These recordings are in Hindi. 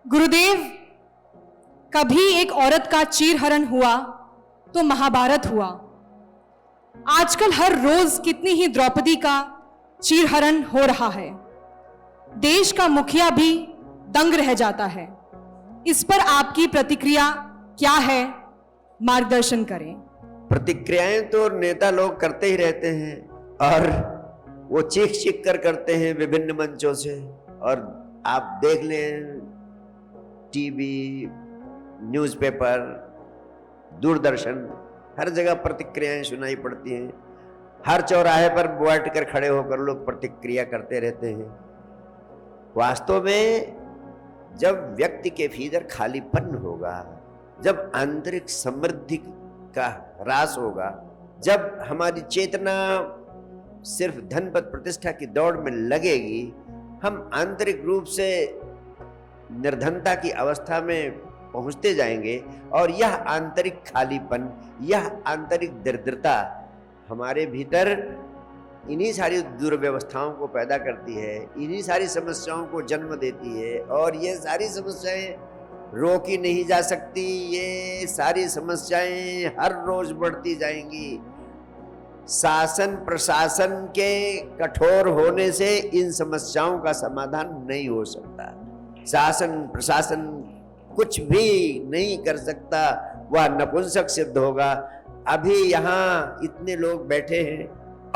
गुरुदेव, कभी एक औरत का चीरहरण हुआ तो महाभारत हुआ। आजकल हर रोज कितनी ही द्रौपदी का चीरहरण हो रहा है। देश का मुखिया भी दंग रह जाता है। इस पर आपकी प्रतिक्रिया क्या है? मार्गदर्शन करें। प्रतिक्रियाएं तो नेता लोग करते ही रहते हैं और वो चीख चीख कर करते हैं विभिन्न मंचों से। और आप देख लें, टीवी, न्यूज़पेपर, दूरदर्शन, हर जगह प्रतिक्रियाएं सुनाई पड़ती हैं। हर चौराहे पर बैठ कर खड़े होकर लोग प्रतिक्रिया करते रहते हैं। वास्तव में जब व्यक्ति के भीतर खालीपन होगा, जब आंतरिक समृद्धि का ह्रास होगा, जब हमारी चेतना सिर्फ धन पद प्रतिष्ठा की दौड़ में लगेगी, हम आंतरिक रूप से निर्धनता की अवस्था में पहुंचते जाएंगे। और यह आंतरिक खालीपन, यह आंतरिक दरिद्रता हमारे भीतर इन्हीं सारी दुर्व्यवस्थाओं को पैदा करती है, इन्हीं सारी समस्याओं को जन्म देती है। और ये सारी समस्याएं रोकी नहीं जा सकती। ये सारी समस्याएं हर रोज बढ़ती जाएंगी। शासन प्रशासन के कठोर होने से इन समस्याओं का समाधान नहीं हो सकता। शासन प्रशासन कुछ भी नहीं कर सकता, वह नपुंसक सिद्ध होगा। अभी यहाँ इतने लोग बैठे हैं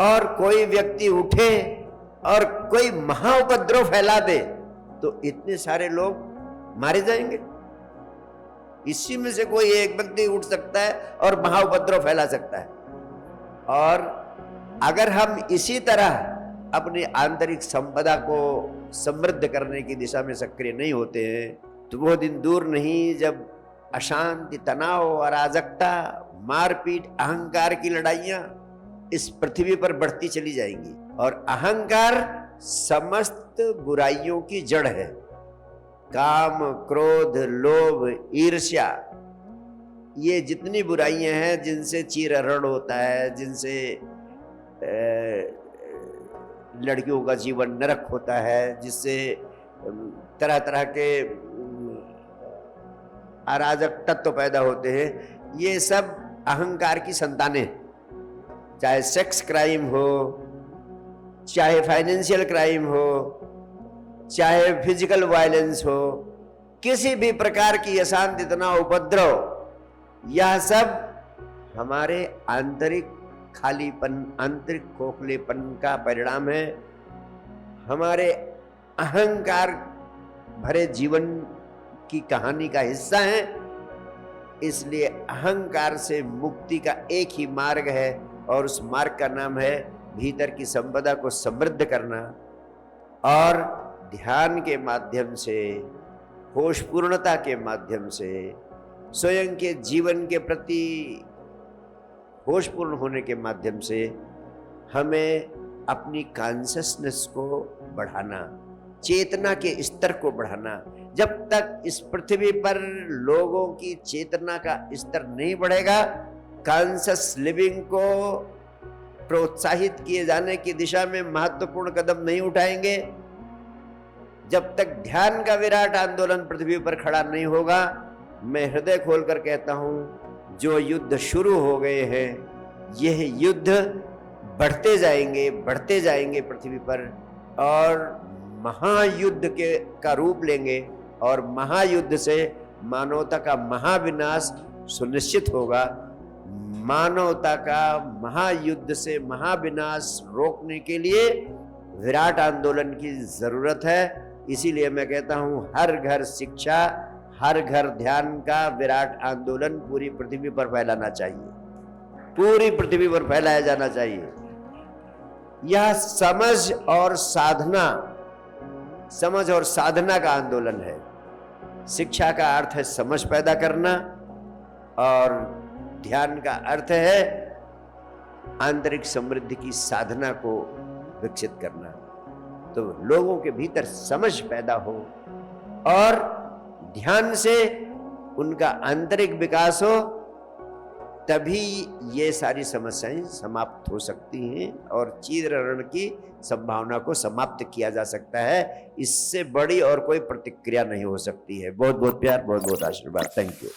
और कोई व्यक्ति उठे और कोई महाउपद्रव फैला दे तो इतने सारे लोग मारे जाएंगे। इसी में से कोई एक व्यक्ति उठ सकता है और महाउपद्रव फैला सकता है। और अगर हम इसी तरह अपनी आंतरिक संपदा को समृद्ध करने की दिशा में सक्रिय नहीं होते हैं तो वो दिन दूर नहीं जब अशांति, तनाव, अराजकता, मारपीट, अहंकार की लड़ाइयां इस पृथ्वी पर बढ़ती चली जाएंगी। और अहंकार समस्त बुराइयों की जड़ है। काम, क्रोध, लोभ, ईर्ष्या, ये जितनी बुराइयां हैं जिनसे चीरहरण होता है, जिनसे लड़कियों का जीवन नरक होता है, जिससे तरह तरह के अराजक तत्व पैदा होते हैं, ये सब अहंकार की संतानें। चाहे सेक्स क्राइम हो, चाहे फाइनेंशियल क्राइम हो, चाहे फिजिकल वायलेंस हो, किसी भी प्रकार की अशांति, तनाव, उपद्रव, यह सब हमारे आंतरिक खालीपन, आंतरिक खोखलेपन का परिणाम है। हमारे अहंकार भरे जीवन की कहानी का हिस्सा है। इसलिए अहंकार से मुक्ति का एक ही मार्ग है और उस मार्ग का नाम है भीतर की संपदा को समृद्ध करना। और ध्यान के माध्यम से, होशपूर्णता के माध्यम से, स्वयं के जीवन के प्रति होशपूर्ण होने के माध्यम से हमें अपनी कॉन्शसनेस को बढ़ाना, चेतना के स्तर को बढ़ाना। जब तक इस पृथ्वी पर लोगों की चेतना का स्तर नहीं बढ़ेगा, कॉन्शस लिविंग को प्रोत्साहित किए जाने की दिशा में महत्वपूर्ण कदम नहीं उठाएंगे, जब तक ध्यान का विराट आंदोलन पृथ्वी पर खड़ा नहीं होगा, मैं हृदय खोलकर कहता हूं, जो युद्ध शुरू हो गए हैं, यह युद्ध बढ़ते जाएंगे पृथ्वी पर और महायुद्ध का रूप लेंगे। और महायुद्ध से मानवता का महाविनाश सुनिश्चित होगा। मानवता का महायुद्ध से महाविनाश रोकने के लिए विराट आंदोलन की जरूरत है। इसीलिए मैं कहता हूं, हर घर शिक्षा, हर घर ध्यान का विराट आंदोलन पूरी पृथ्वी पर फैलाना चाहिए, पूरी पृथ्वी पर फैलाया जाना चाहिए। यह समझ और साधना का आंदोलन है। शिक्षा का अर्थ है समझ पैदा करना और ध्यान का अर्थ है आंतरिक समृद्धि की साधना को विकसित करना। तो लोगों के भीतर समझ पैदा हो और ध्यान से उनका आंतरिक विकास हो तभी ये सारी समस्याएं समाप्त हो सकती हैं और चीरहरण की संभावना को समाप्त किया जा सकता है। इससे बड़ी और कोई प्रतिक्रिया नहीं हो सकती है। बहुत बहुत प्यार, बहुत बहुत आशीर्वाद। Thank you.